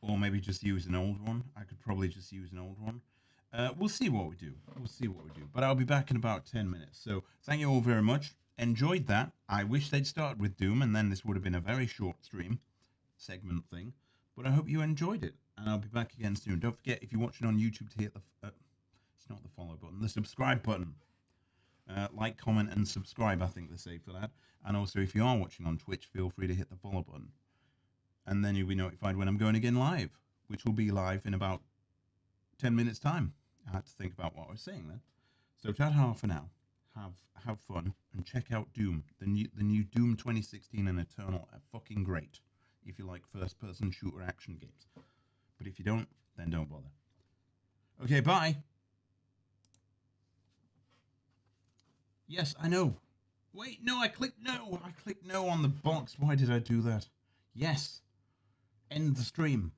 or maybe just use an old one. I could probably just use an old one. We'll see what we do. We'll see what we do. But I'll be back in about 10 minutes. So thank you all very much. Enjoyed that. I wish they'd started with Doom, and then this would have been a very short stream segment thing. But I hope you enjoyed it, and I'll be back again soon. Don't forget, if you're watching on YouTube, to hit the it's not the follow button, the subscribe button. Like, comment, and subscribe, I think they say for that. And also, if you are watching on Twitch, feel free to hit the follow button. And then you'll be notified when I'm going again live, which will be live in about 10 minutes' time. I had to think about what I was saying then. So ta-ta for now. Have fun, and check out Doom. The new Doom 2016 and Eternal are fucking great if you like first-person shooter action games. But if you don't, then don't bother. Okay, bye. Yes, I know. Wait, no, I clicked no. I clicked no on the box. Why did I do that? Yes. End the stream.